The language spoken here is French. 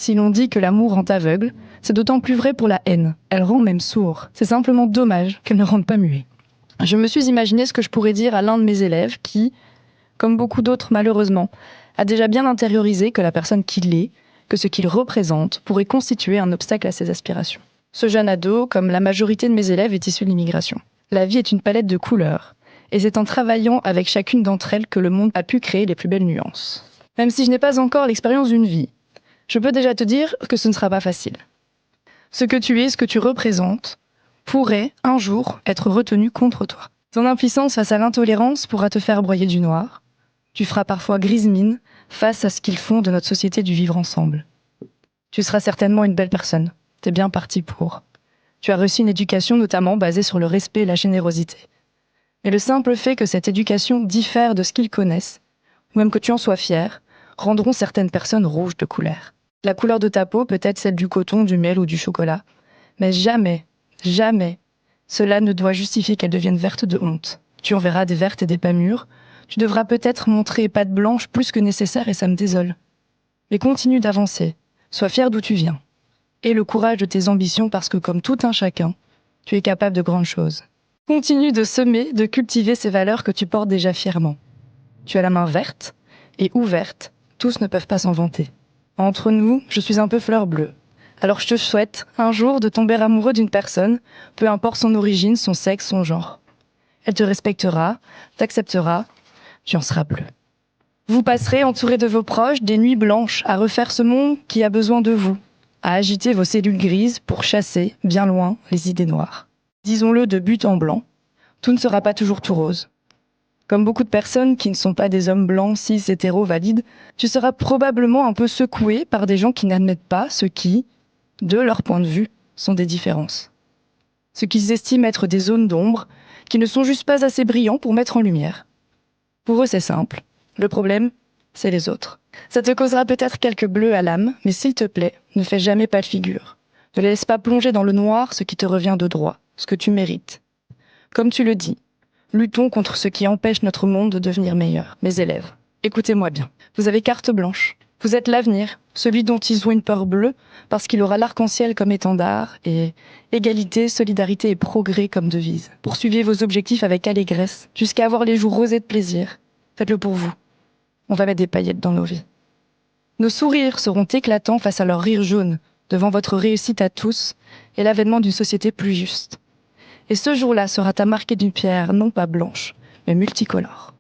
Si l'on dit que l'amour rend aveugle, c'est d'autant plus vrai pour la haine. Elle rend même sourd. C'est simplement dommage qu'elle ne rende pas muet. Je me suis imaginé ce que je pourrais dire à l'un de mes élèves qui, comme beaucoup d'autres malheureusement, a déjà bien intériorisé que la personne qu'il est, que ce qu'il représente, pourrait constituer un obstacle à ses aspirations. Ce jeune ado, comme la majorité de mes élèves, est issu de l'immigration. La vie est une palette de couleurs, et c'est en travaillant avec chacune d'entre elles que le monde a pu créer les plus belles nuances. Même si je n'ai pas encore l'expérience d'une vie, je peux déjà te dire que ce ne sera pas facile. Ce que tu es, ce que tu représentes, pourrait, un jour, être retenu contre toi. Ton impuissance face à l'intolérance pourra te faire broyer du noir. Tu feras parfois grise mine face à ce qu'ils font de notre société du vivre ensemble. Tu seras certainement une belle personne. T'es bien parti pour. Tu as reçu une éducation notamment basée sur le respect et la générosité. Mais le simple fait que cette éducation diffère de ce qu'ils connaissent, ou même que tu en sois fier, rendront certaines personnes rouges de colère. La couleur de ta peau peut être celle du coton, du miel ou du chocolat, mais jamais, jamais, cela ne doit justifier qu'elle devienne verte de honte. Tu en verras des vertes et des pas mûres. Tu devras peut-être montrer patte blanche plus que nécessaire et ça me désole. Mais continue d'avancer. Sois fier d'où tu viens. Aie le courage de tes ambitions parce que comme tout un chacun, tu es capable de grandes choses. Continue de semer, de cultiver ces valeurs que tu portes déjà fièrement. Tu as la main verte et ouverte. Tous ne peuvent pas s'en vanter. Entre nous, je suis un peu fleur bleue. Alors je te souhaite, un jour, de tomber amoureux d'une personne, peu importe son origine, son sexe, son genre. Elle te respectera, t'acceptera, tu en seras bleu. Vous passerez, entouré de vos proches, des nuits blanches à refaire ce monde qui a besoin de vous, à agiter vos cellules grises pour chasser, bien loin, les idées noires. Disons-le de but en blanc, tout ne sera pas toujours tout rose. Comme beaucoup de personnes qui ne sont pas des hommes blancs, cis, hétéros, valides, tu seras probablement un peu secoué par des gens qui n'admettent pas ce qui, de leur point de vue, sont des différences. Ce qu'ils estiment être des zones d'ombre, qui ne sont juste pas assez brillants pour mettre en lumière. Pour eux, c'est simple. Le problème, c'est les autres. Ça te causera peut-être quelques bleus à l'âme, mais s'il te plaît, ne fais jamais pas de figure. Ne laisse pas plonger dans le noir ce qui te revient de droit, ce que tu mérites. Comme tu le dis, luttons contre ce qui empêche notre monde de devenir meilleur. Mes élèves, écoutez-moi bien. Vous avez carte blanche. Vous êtes l'avenir, celui dont ils ont une peur bleue, parce qu'il aura l'arc-en-ciel comme étendard et égalité, solidarité et progrès comme devise. Poursuivez vos objectifs avec allégresse, jusqu'à avoir les jours rosés de plaisir. Faites-le pour vous. On va mettre des paillettes dans nos vies. Nos sourires seront éclatants face à leur rire jaune, devant votre réussite à tous et l'avènement d'une société plus juste. Et ce jour-là sera à marquer d'une pierre non pas blanche, mais multicolore.